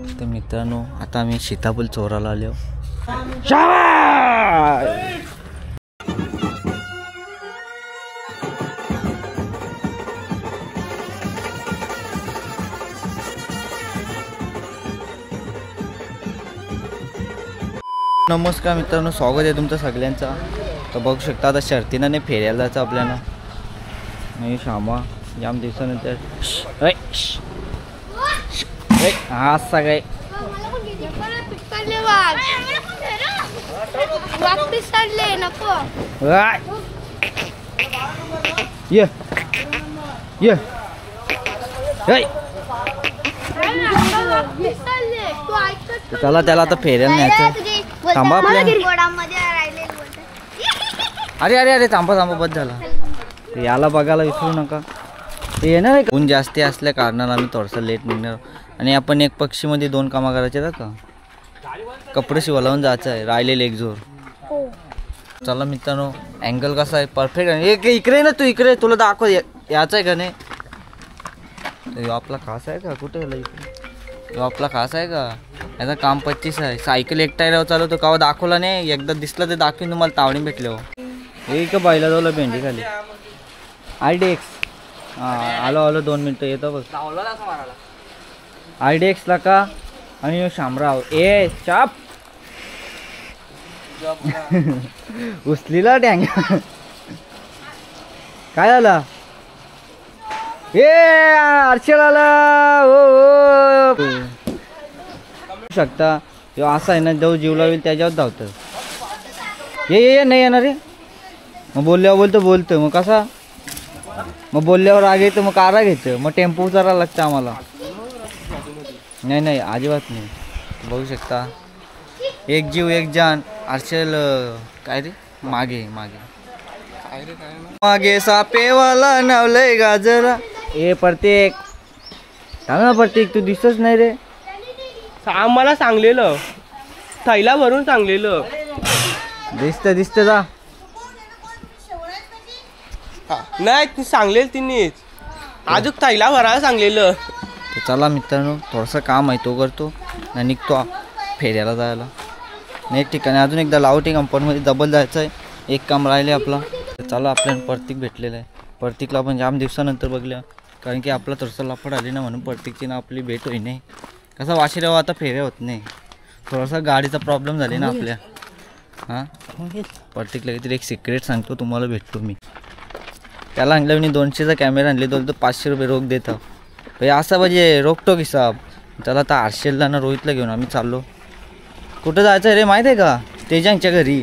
तर मित्रांनो आता आम्ही सीताफळ चोराला आलो. नमस्कार मित्रांनो, स्वागत आहे तुमचं सगळ्यांचा. तर बघू शकता आता शर्तीनं फेऱ्याला जायचं आपल्याला. नाही श्यामा जाम दिवसानंतर हा सगळे ये ये चला त्याला आता फेऱ्याला न्यायचं. थांबा आपल्या. अरे अरे अरे थांबा थांबा, बस झाला. याला बघायला विसरू नका. ते येणार आहे. ऊन जास्ती असल्या कारणानं आम्ही थोडंसं लेट निघणार. आणि आपण एक पक्षीमध्ये 2 कामं करायचे आहेत का. कपडे शिवायला जायचं आहे, राहिलेले एक जोर. चला मित्रांनो, अँगल कसा आहे परफेक्ट आहे. इकडे ना तू, इकडे तुला दाखव. याचं आहे का नाही. आपला खास आहे का कुठे गेला इकडे. आपला खास आहे का. याचं काम 25 आहे. सायकल एक टायरावर चालवतो कावा दाखवला नाही. एकदा दिसलं तर दाखवीन तुम्हाला. तावणी भेटले हो. हे का बायला जाऊला भेंडी खाली. IDX आलो 2 मिनटं येतो बघ. IDX ला का. आणि शामराव ए चाप उचलीला डँग. काय झालं ए अर्चल आला. हो शकता असं आहे ना, जो जीव लावेल त्याच्यावर धावतं. ये नाही येणार रे. मग बोलल्यावर बोलतं मग कसा. मग बोलल्यावर राग येतं मग कारा घ्यायचं. मग टेम्पो उचलायला लागतं आम्हाला. नाही अजिबात नाही. बघू शकता एक जीव एक जान. अर्चल काय रे मागे मागे सापेवाला नावलंय गाजरा. ए प्रत्येक ना प्रत्येक तू दिसतच नाही रे. आम्हाला सांगलेलं थैला भरून सांगलेलं. दिसत जा. नाही ती सांगलेलं तिनेच. अजून थैला भरायला सांगलेलं. चला मित्रांनो, थोडंसं काम आहे तो करतो आणि निघतो फेऱ्याला जायला. एक ठिकाणी अजून एकदा लावटी कंपाऊंडमध्ये डबल जायचं आहे. एक काम राहिले आपला. चला आपल्याला प्रतीक भेटलेलं आहे. प्रतीकला आपण जाम दिवसानंतर बघलं, कारण की आपला थोडंसं लफड आली ना, म्हणून प्रतीकची ना आपली भेट होई नाही. कसा वाशिराव आता फेऱ्या होत नाही. थोडासा गाडीचा प्रॉब्लेम झाली ना आपल्या. हां प्रतीकला काहीतरी एक सिक्रेट सांगतो तुम्हाला, भेटतो मी. त्याला आणलं मी 200चा कॅमेरा आणले, तो 500 रुपये रोख देतो. असं म्हणजे रोखतो की साहेब. त्याला आता हर्षलला ना रोहितला घेऊन आम्ही चाललो. कुठं जायचं आहे रे माहीत आहे का. तेजांच्या घरी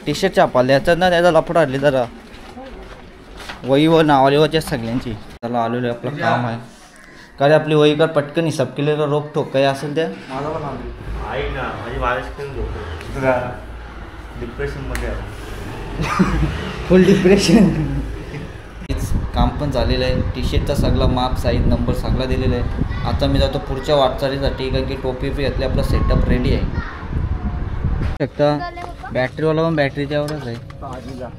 टी-शर्ट छापाले याच्यात ना, त्याचा लफड आणले जरा. वही व नावालेवाच्या सगळ्यांची. त्याला आलेलो आहे, आपलं काम आहे. काय आपली वही कर पटकन हिसाब केले तर रोख ठोक काही असेल त्या. फुल डिप्रेशन. काम पण झालेलं आहे. टी-शर्टचा सगळा माप साईज नंबर सगळा दिलेला आहे. आता मी जातो पुढच्या वाटचालीसाठी, कारण की टोपी घातली. आपला सेटअप रेडी आहे. शकता बॅटरीवाला पण बॅटरीच्यावरच आहे.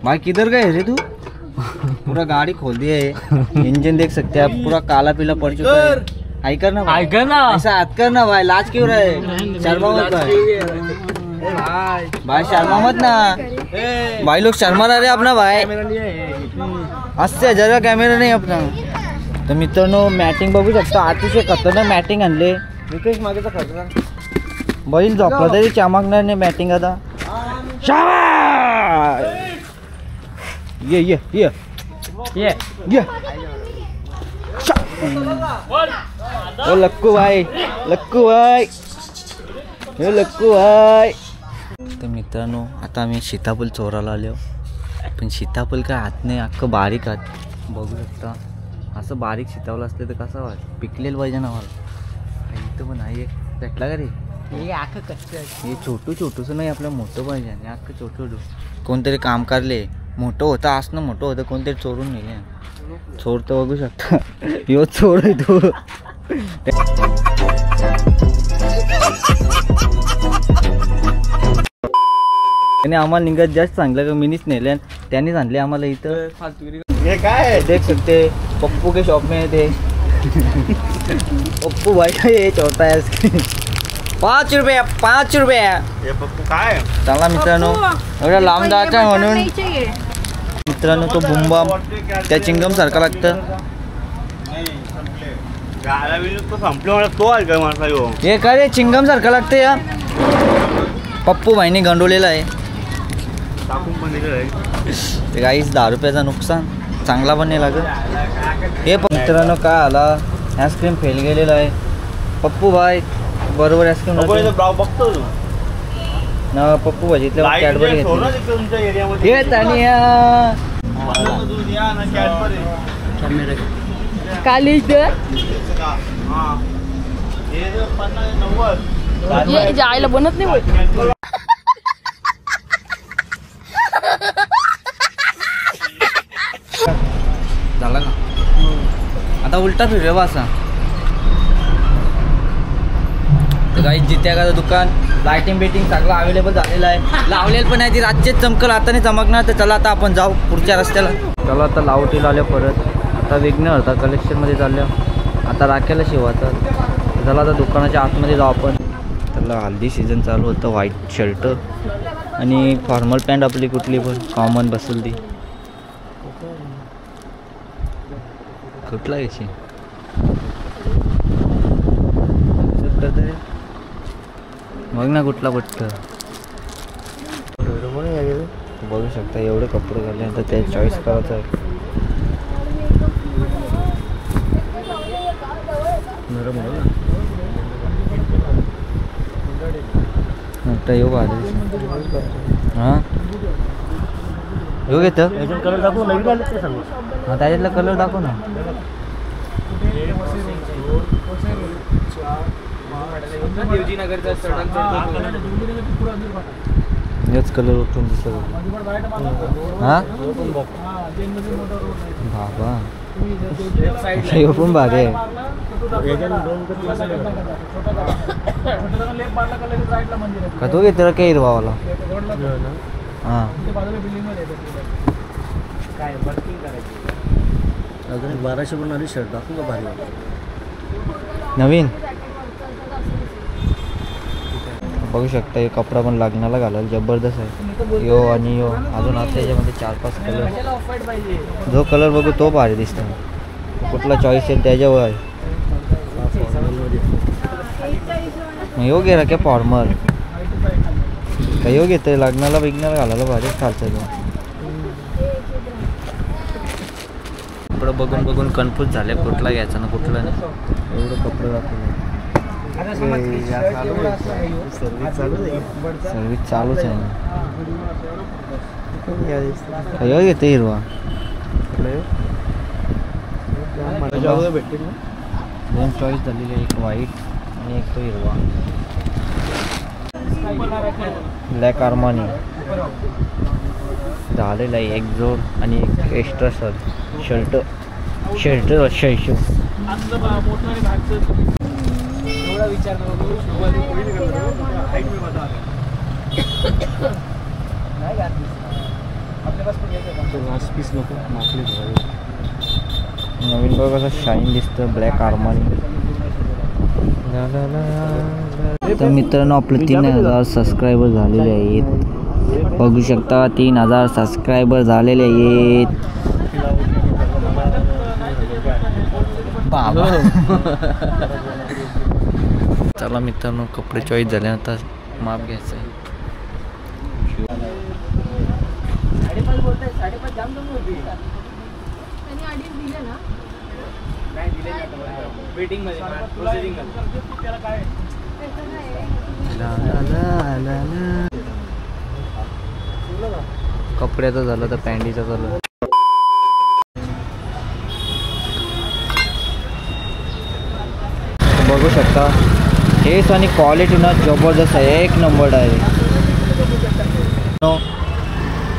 भाई किधर गए रे तू. पूरा गाड़ी खोल दिया है. इंजन देख सकते हैं आप, पूरा काला पीला पड़ चुका है. हाई करना ऐसा हाथ करना भाई. लाज क्यों रहे. शर्मा मत भाई शर्मा मत ना भाई. लोग शर्मा रहे अपना भाई. 80,000 का कॅमेरा नाही अपना. तर मित्रांनो मॅटिंग बघू शकता. अतिशय खतरनाक मॅटिंग आणले. विकेश मागेचा खतरा बैल झोपला तरी चमकणार नाही मॅटिंग. आता ये ये ये ये ये ओ लक्कू भाई हे लक्कू भाई. तर मित्रांनो आता आम्ही सीताफळ चोराला आलो. पण सीताफळ काय हात नाही, अख्खं बारीक हात. बघू शकता असं बारीक सीताफळ असले तर कसं वाट पिकलेलं पाहिजे ना मला. इथं पण आहे एक भेटला का रे. हे अख्खं कच्चं आहे. हे छोटूसं नाही, आपलं मोठं पाहिजे. आणि अख्खं छोटं कोणतरी काम करले. मोठं होतं असणं, मोठं होतं कोणतरी चोरून नेले. चोर तर बघू शकता. यो चोर आहे तो. त्याने आम्हाला निघत जास्त सांगलं का मिनीच नेले. त्यांनीच आणले आम्हाला इथं. हे काय देख सकते पप्पू के शॉप में थे. पप्पू भाई का ये छोटा आईस्क्रीम 5 रुपये 5 रुपये. हे पप्पू काय चला मित्रांनो एवढ्या लांब जायचं आहे म्हणून मित्रांनो तो बुंबाम त्या चिंगम सारखा लागतं. संपलं तो आहे काय माणसा यो हे काय रे चिंगम सारखं लागतं या. पप्पू भाईने गंडवलेला आहे. टाकून पण दिलेलं आहे. गाईस 10 रुपयाचं नुकसान चांगला पण नाही लागत. हे मित्रांनो काय आला आईस्क्रीम फेल गेलेला आहे. पप्पू भाई बरोबर आईस्क्रीम बघतो ना. पप्पू भाजीतल्या कॅडबरी तुमच्या एरियामध्ये घेत आणि काली जायला बनत नाही. झाला का आता उलटा फिरवा असा. काही जित्या का दुकान लाइटिंग बेटिंग सगळं अवेलेबल झालेलं आहे. लावलेलं पण आहे ती रातचेच चमकल आता नाही चमकणार. तर चला आता आपण जाऊ पुढच्या रस्त्याला. चला आता लावटीला आल्या परत. आता विघ्न होता कलेक्शनमध्ये चालल्या. आता राख्याला शिवायचं. चला आता दुकानाच्या आतमध्ये जाऊ आपण. त्याला हल्दी सीझन चालू होतं. व्हाईट शर्ट आणि फॉर्मल पॅन्ट आपली कुठली पण कॉमन बसेल ती. कुठला याची बघ ना कुठला पट्ट बघू शकता. एवढे कपडे घातल्यानंतर ते चॉईस करायचं आहे. येऊ भारी हां येऊ घेतं कलर दाखव नवीन आले ते सांगू. हां त्याच्यातला कलर दाखव ना. हेच कलर उठून दिसत. हां बाबा हे पण भारी आहे. का तो घेतला काय हिरवावाला. हां 1200 पण आली शर्ट दाखवू का भारी नवीन बघू शकता. हे कपडा पण लग्नाला घालायला जबरदस्त आहे. यो आणि यो अजून आता याच्यामध्ये 4-5 कलर. जो कलर बघू तो भारी दिसतो. कुठला चॉईस येईल त्याच्यावर आहे. यो घे रा काय फॉर्मल का यो घेतोय लग्नाला बिग्नाला घालायला भारीच चालतं. कपडे बघून बघून कन्फ्यूज झाले कुठला घ्यायचा ना कुठला नाही. एवढं कपडे दाखवले. सर्विस चालूच आहे ना. यो घेते हिरवा दोन चॉईस झालेली आहे. एक व्हाईट आणि एक तो हिरवा. ब्लॅक आर्मानी झालेला आहे. एक जोड आणि एक एक्स्ट्रा शर्ट शर्ट 600. नवीन बघ कसं शाईन दिसतं ब्लॅक आर्मानी. तर मित्रांनो आपले 3000 सबस्क्रायबर झालेले आहेत. बघू शकता 3000 सबस्क्रायबर झालेले आहेत. बाबा चला मित्रांनो कपडे चॉईस झाल्यानंतर माप घ्यायचं आहे. कपड्याचं झालं तर पॅन्टीचं झालं. बघू शकता टेस्ट आणि क्वालिटी ना जबरदस्त आहे. एक नंबर आहे.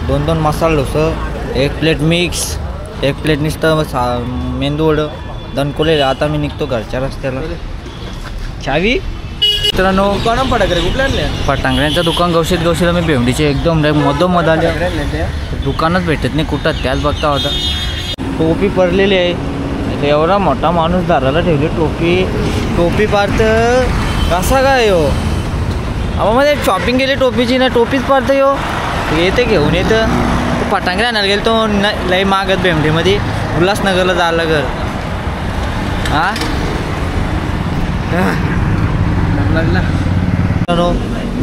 2 masala dosa, 1 plate mix, 1 plate नुसतं मेंदू वडं दणकोले. आता मी निघतो घरच्या रस्त्याला. चावी मित्रांनो दुकान फटांगड्यांचं दुकान गवशीला मी भेंडीचे एकदम मधोमध आले. दुकानच भेटत नाही कुठं. त्याच बघता होता. टोपी पडलेली आहे. इथे एवढा मोठा माणूस दाराला ठेवली टोपी पार्थ कसा काय हो अबा मध्ये शॉपिंग केली टोपीची ना टोपीच पार्थ यो येते घेऊन येतं तो पटांगरे आणायला गेलो तो लई मागत भेंबडीमध्ये उल्हासनगरला जायला घर हा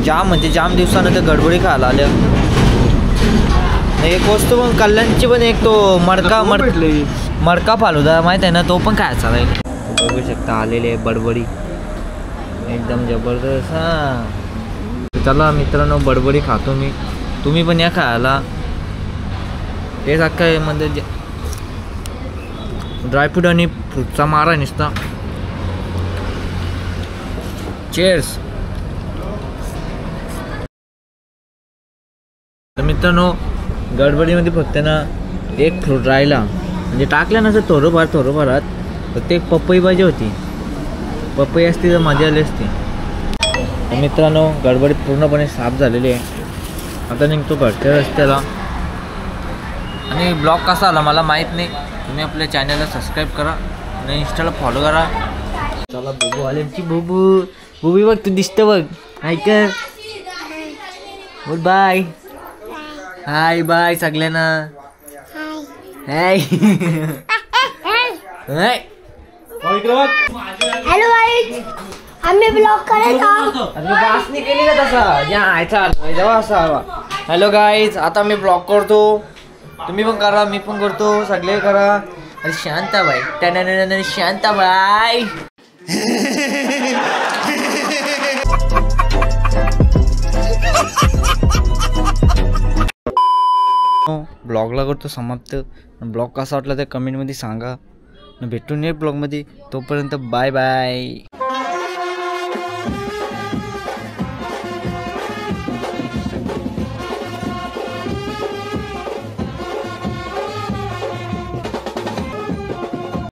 जाम म्हणजे जाम दिवसानंतर गडबडी खायला आल्या एक वस्तू पण कल्याणची पण एक तो मडका फालुदा माहित आहे ना तो पण खायचा नाही बघू शकता आलेले बडबडी एकदम जबरदस्त हा चला मित्रांनो बडबडी खातो मी तुम्ही पण या खायला तेच अख्खा म्हणजे ड्रायफ्रूट आणि फ्रूटचा मारा नुसता चेअर्स तर मित्रांनो गडबडीमध्ये फक्त ना एक फ्रूट राहिला म्हणजे टाकलं नसतं थोडंफारात फक्त एक पपई पाहिजे होती पपई असती तर मजा आली असती तर मित्रांनो गडबडी पूर्णपणे साफ झालेली आहे आता निघतो घरच्या रस्त्याला आणि ब्लॉग कसा आला मला माहीत नाही तुम्ही आपल्या चॅनलला सबस्क्राईब करा आणि इंस्टाला फॉलो करा चला बुबू आले आमची बुबी बघ तू दिसतं बघ ऐक गुड बाय हाय बाय सगळ्यांना हाय हॅलो गाईज आम्ही ब्लॉग करत आहोत बास नाही केली का तसा जेव्हा असा हॅलो गाईज आता मी ब्लॉग करतो तुम्ही पण करा मी पण करतो सगळे करा अरे शांताबाई टन शांताबाई ब्लॉगला करतो समाप्त ब्लॉग कसा वाटला ते कमेंटमध्ये सांगा भेटून ये ब्लॉगमध्ये तोपर्यंत बाय बाय